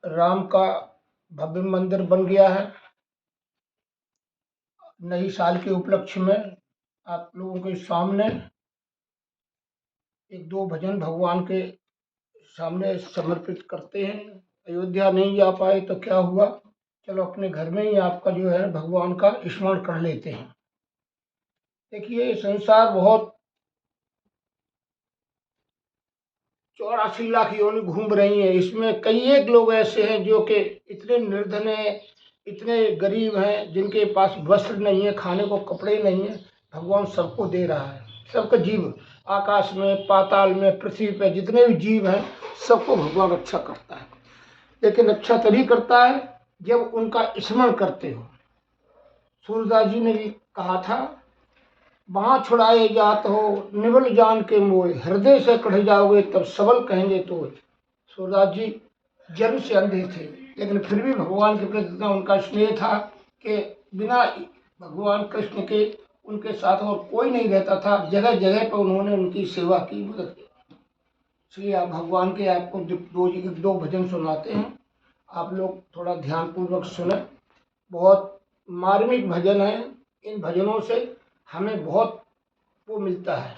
राम का भव्य मंदिर बन गया है। नई साल के उपलक्ष्य में आप लोगों के सामने एक दो भजन भगवान के सामने समर्पित करते हैं। अयोध्या नहीं जा पाए तो क्या हुआ, चलो अपने घर में ही आपका जो है भगवान का स्मरण कर लेते हैं। देखिए, संसार बहुत 84 लाख योनि घूम रही है। इसमें कई एक लोग ऐसे हैं जो कि इतने निर्धन हैं, इतने गरीब हैं, जिनके पास वस्त्र नहीं है, खाने को कपड़े नहीं है। भगवान सबको दे रहा है। सबके जीव आकाश में, पाताल में, पृथ्वी पे जितने भी जीव हैं, सबको भगवान रक्षा करता है। लेकिन रक्षा तभी करता है जब उनका स्मरण करते हो। सूरदास जी ने भी कहा था, वहाँ छुड़ाए जात हो निबल जान के मोह, हृदय से कढ़ जाओगे तब सबल कहेंगे तो। सूरदास जी जन्म से अंधे थे, लेकिन फिर भी भगवान के प्रति इतना उनका स्नेह था कि बिना भगवान कृष्ण के उनके साथ और कोई नहीं रहता था। जगह जगह पर उन्होंने उनकी सेवा की, मदद की। इसलिए आप भगवान के आपको दो भजन सुनाते हैं, आप लोग थोड़ा ध्यानपूर्वक सुने। बहुत मार्मिक भजन है। इन भजनों से हमें बहुत वो मिलता है।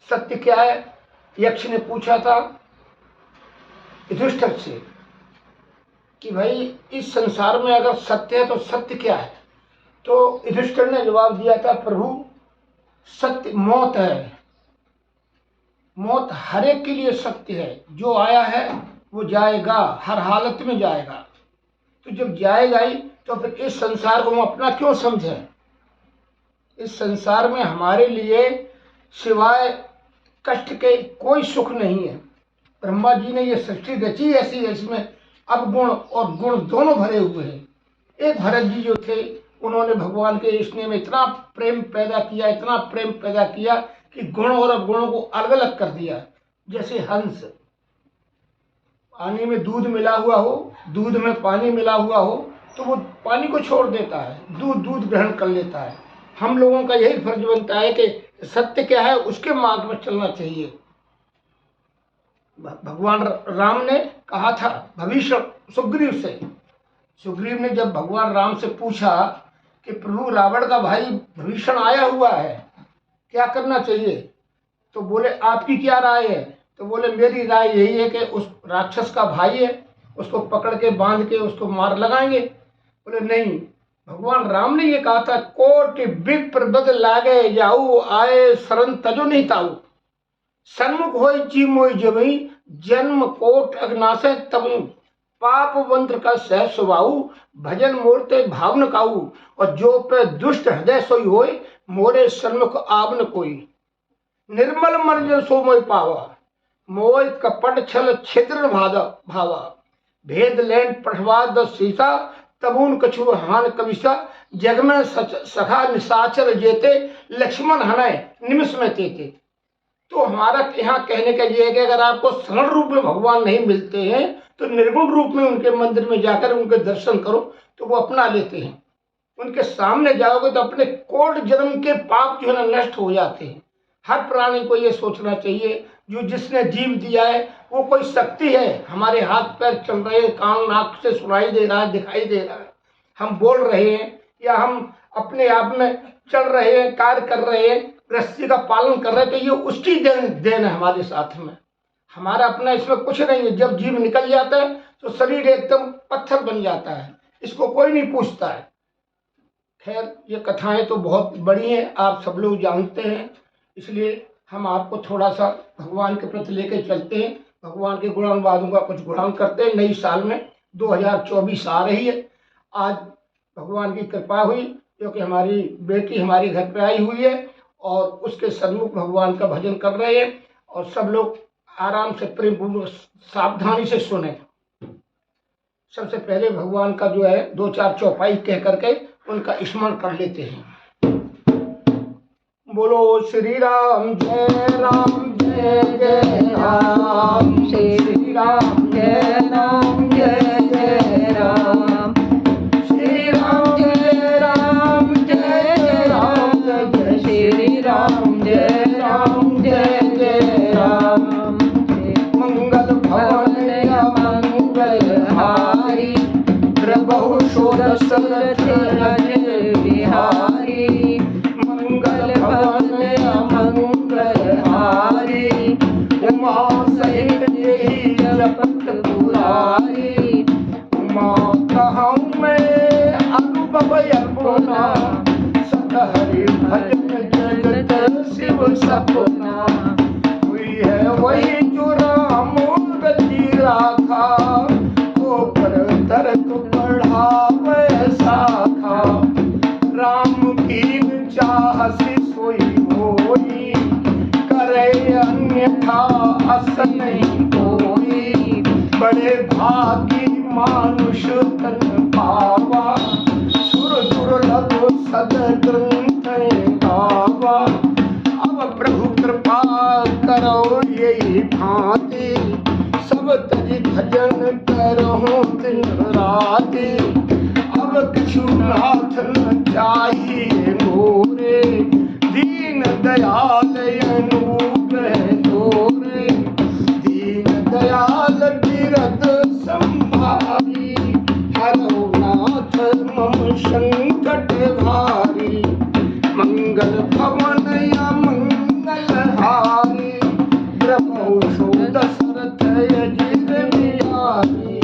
सत्य क्या है? यक्ष ने पूछा था युधिष्ठिर से कि भाई इस संसार में अगर सत्य है तो सत्य क्या है? तो युधिष्ठिर ने जवाब दिया था, प्रभु सत्य मौत है। मौत हर एक के लिए सत्य है। जो आया है वो जाएगा, हर हालत में जाएगा। तो जब जाएगा ही तो फिर इस संसार को हम अपना क्यों समझें? इस संसार में हमारे लिए सिवाय कष्ट के कोई सुख नहीं है। ब्रह्मा जी ने ये सृष्टि रची ऐसी, इसमें अवगुण और गुण दोनों भरे हुए हैं। एक भरत जी जो थे, उन्होंने भगवान के स्नेह में इतना प्रेम पैदा किया, इतना प्रेम पैदा किया कि गुण और अवगुणों को अलग अलग कर दिया। जैसे हंस, पानी में दूध मिला हुआ हो, दूध में पानी मिला हुआ हो तो वो पानी को छोड़ देता है, दूध ग्रहण कर लेता है। हम लोगों का यही फर्ज बनता है कि सत्य क्या है उसके मार्ग में चलना चाहिए। भगवान राम ने कहा था भविष्य सुग्रीव से। सुग्रीव ने जब भगवान राम से पूछा कि प्रभु रावण का भाई भीषण आया हुआ है, क्या करना चाहिए? तो बोले आपकी क्या राय है? तो बोले मेरी राय यही है कि उस राक्षस का भाई है, उसको पकड़ के बांध के उसको मार लगाएंगे। बोले नहीं, भगवान राम ने ये कहा था, कोट विप्र बद लागे जाऊ आए शरण तजो नहीं ताऊ, सन्मुख होई जी मोई जबई जन्म कोट अग्नाशय तबु, पाप वंत्र का सह सुबाऊ भजन मूर्ते भावन काऊ, और जो पे दुष्ट हृदय सोई होय मोरे सन्मुख आवन कोई, निर्मल मन सो मोय पावा मोय कपट छल छिद्र भावा, भेद लेन पठवाद सीता तबून कछु हान कविसा, जग में सखा निशाचर जेते लक्ष्मण हनय निमिष में तेते। तो हमारा यहाँ कहने का ये है कि अगर आपको सरल रूप में भगवान नहीं मिलते हैं तो निर्गुण रूप में उनके मंदिर में जाकर उनके दर्शन करो तो वो अपना लेते हैं। उनके सामने जाओगे तो अपने कोट जन्म के पाप जो है ना नष्ट हो जाते हैं। हर प्राणी को ये सोचना चाहिए, जो जिसने जीव दिया है वो कोई शक्ति है। हमारे हाथ पैर चल रहे हैं, कान नाक से सुनाई दे रहा है, दिखाई दे रहा है, हम बोल रहे हैं या हम अपने आप में चल रहे हैं, कार्य कर रहे हैं, गृहस्थी का पालन कर रहे हैं, तो ये उसकी देन है हमारे साथ में। हमारा अपना इसमें कुछ नहीं है। जब जीव निकल जाता है तो शरीर एकदम पत्थर बन जाता है, इसको कोई नहीं पूछता है। खैर, ये कथाएं तो बहुत बड़ी हैं, आप सब लोग जानते हैं, इसलिए हम आपको थोड़ा सा भगवान के प्रति लेके चलते हैं। भगवान के गुणानुवादों का कुछ गुणान करते हैं। नई साल में 2024 आ रही है। आज भगवान की कृपा हुई क्योंकि हमारी बेटी हमारे घर पे आई हुई है और उसके सन्मुख भगवान का भजन कर रहे हैं, और सब लोग आराम से प्रेम पूर्वक सावधानी से सुने। सबसे पहले भगवान का जो है 2-4 चौपाई कह करके उनका स्मरण कर लेते हैं। बोलो श्री राम जय जय राम, श्री राम जय जय राम, श्री राम जय राम जय राम, जय श्री राम जय जय राम। मंगल भवन मंगलहारी प्रभु दशरथ अजय बिहारी मंगल भवन मंगलहारी उमा सहित ही जपत पुरारी उमा कहूँ मैं अनुभव अपना सतहरि भजन जगत शिव सपना हुई है वही जो राम गति राखा ऊपर तरक बढ़ावे शाखा राम की चाहसी सोई होई करे अन्यथा अस नहीं कोई बड़े भागी मानुष तन पावा सुर दुर्लभ सद ग्रंथ गावा अब प्रभु कृपा करो यही भांति सब तजी भजन करो दिन राति अब किछु नाथ न चाहिए मोरे दीन दयाल अनुग्रह तोरे दीन दयाल बिरद संभारी हरो नाथ मम संकट भारी मंगल भवन या मंगलहारी प्रभु दशरथ अजित बिहारी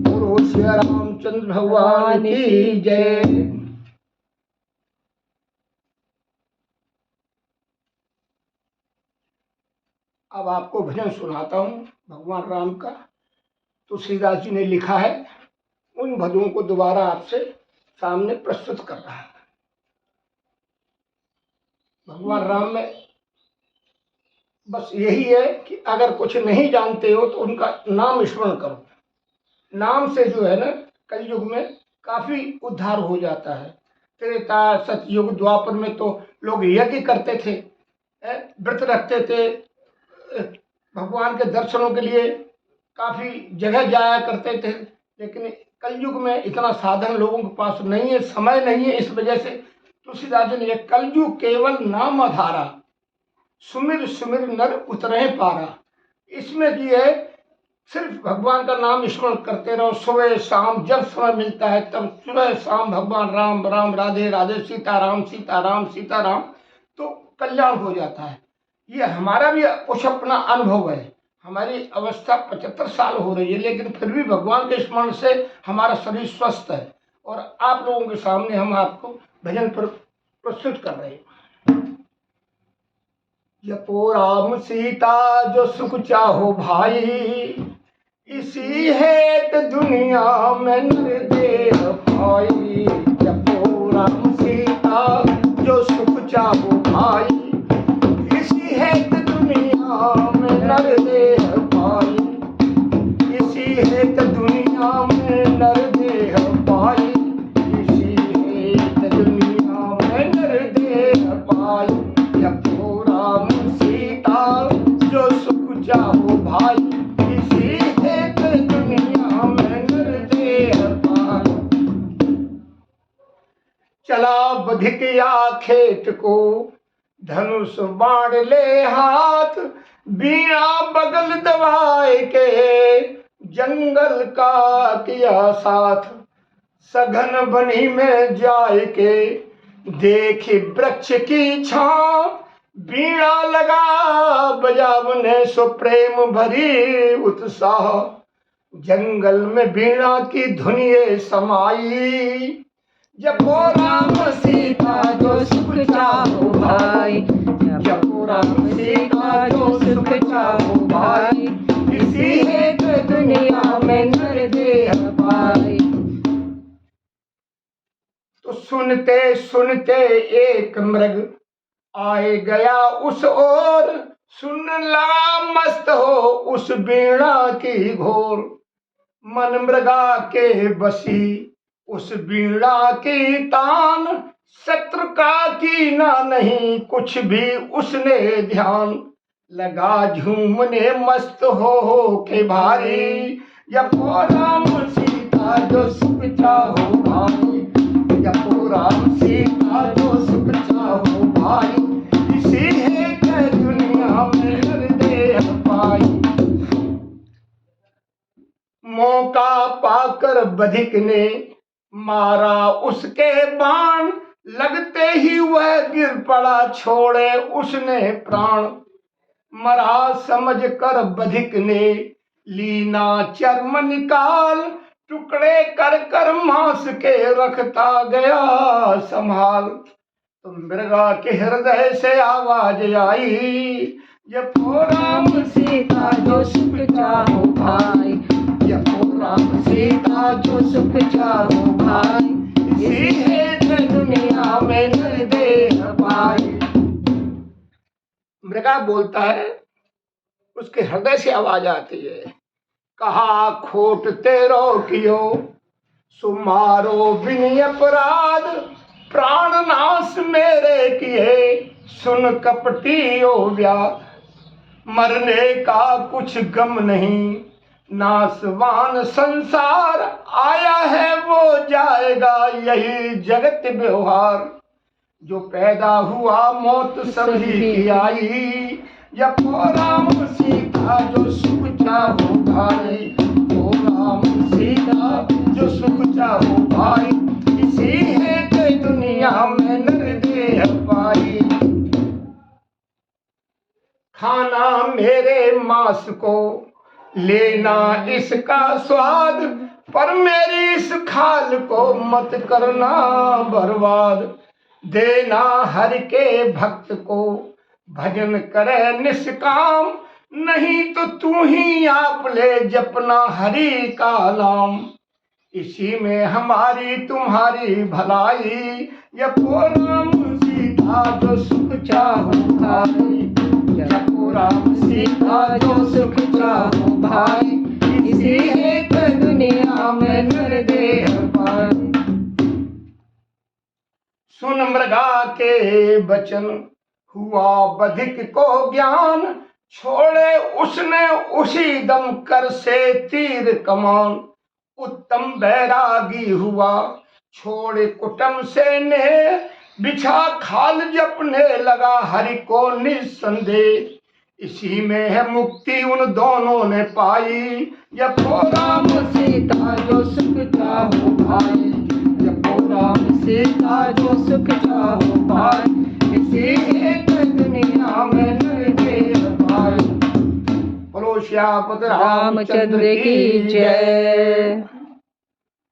बोलो श्री रामचंद्र भगवान की जय। अब आपको भजन सुनाता हूँ भगवान राम का। तुलसीदास जी ने लिखा है, उन भजनों को दोबारा आपसे सामने प्रस्तुत कर रहा है। भगवान राम में बस यही है कि अगर कुछ नहीं जानते हो तो उनका नाम स्मरण करो। नाम से जो है ना कलयुग में काफी उद्धार हो जाता है। त्रेता सतयुग द्वापर में तो लोग यज्ञ करते थे, व्रत रखते थे, भगवान के दर्शनों के लिए काफी जगह जाया करते थे। लेकिन कलयुग में इतना साधन लोगों के पास नहीं है, समय नहीं है। इस वजह से तुलसीदास जी ने कलयुग केवल नाम आधारा सुमिर सुमिर नर उतरे पारा। इसमें जो है सिर्फ भगवान का नाम स्मरण करते रहो सुबह शाम, जब समय मिलता है तब सुबह शाम भगवान राम राम राधे राधे सीताराम सीताराम सीताराम, तो कल्याण हो जाता है। ये हमारा भी कुछ अपना अनुभव है। हमारी अवस्था 75 साल हो रही है, लेकिन फिर भी भगवान के स्मरण से हमारा शरीर स्वस्थ है। और आप लोगों के सामने हम आपको भजन पर प्रस्तुत कर रहे हैं। जपो राम सीता जो सुख चाहो भाई, इसी हेत दुनिया में नर देह पाई। जपो राम सीता जो सुख चाहो भाई, इसी हेत दुनिया में नर देह पाई। इसी हेत दुनिया में नर देह पाई, इसी हेत दुनिया में नर देह पाई। जपो राम सीता जो सुख चाहो भाई, इसी हेत दुनिया में नर देह पाई। चला बधिक या खेत को धनुष बाण ले हाथ, बीणा बगल दबाए के जंगल का किया साथ। सघन बनी में जाए के देखी वृक्ष की छांव, बीणा लगा बजावने सो प्रेम भरी उत्साह। जंगल में बीणा की धुनिये समाई, जपो राम सीता जो सुख चाहो भाई। जपो राम सीता जो सुख चाहो भाई, इसी हेत दुनिया में नर देह पाई। तो सुनते सुनते एक मृग आए गया उस ओर, सुन लगा मस्त हो उस बीणा की घोर। मन मृगा के बसी उस बीणा की तान, शत्रु का कीना नहीं कुछ भी उसने ध्यान। लगा झूमने मस्त हो के भारी, जपो राम सीता जो सुख चाहो भाई। जपो राम सीता जो सुख चाहो भाई, इसी हेत दुनिया में नर देह पाई। मौका पाकर बधिक ने मारा उसके बाण, लगते ही वह गिर पड़ा छोड़े उसने प्राण। मरा समझ कर बधिक ने लीना चर्म निकाल, टुकड़े कर कर मांस के रखता गया संभाल। तो मृगा के हृदय से आवाज आई, जपो राम सीता जो सुख चाहो भाई, जपो राम सीता जो सुख चाहो भाई, इसी हेतु दुनिया में निर्देह पाई। मृगा बोलता है, उसके हृदय से आवाज आती है, कहा खोट तेरो कियो, सुमारो बिन अपराध, प्राण नाश मेरे किए, सुन कपटी ओ व्याध। मरने का कुछ गम नहीं, नासवान संसार, आया है वो जाएगा यही जगत व्यवहार। जो पैदा हुआ मौत सभी की आई, जपो राम सीता जो सुख चाहो भाई, जो राम सीता जो सुख चाहो भाई, इसी हेतु दुनिया में निर्देह पाई। खाना मेरे मांस को, लेना इसका स्वाद, पर मेरी इस खाल को मत करना बर्बाद। देना हरि के भक्त को, भजन करे निष्काम, नहीं तो तू ही आप ले जपना हरि का नाम। इसी में हमारी तुम्हारी भलाई, जपो राम सीता जो सुख चाहो भाई, जपो राम सीता जो सुख चाहो भाई, इसी हेतु दुनिया में निर्देह पाई। सुन मृगा के वचन हुआ बधिक को ज्ञान, छोड़े उसने उसी दम कर से तीर कमान। उत्तम बैरागी हुआ छोड़े कुटुंब से ने, बिछा खाल जपने लगा हरि को निस्संदेह। इसी में है मुक्ति उन दोनों ने पाई, जपो राम सीता जो सुख चाहो भाई, जपो राम सीता जो सुख चाहो भाई, इसी हेतु दुनिया में निर्देह पाई। बोलो श्यामपति रामचंद्र की जय।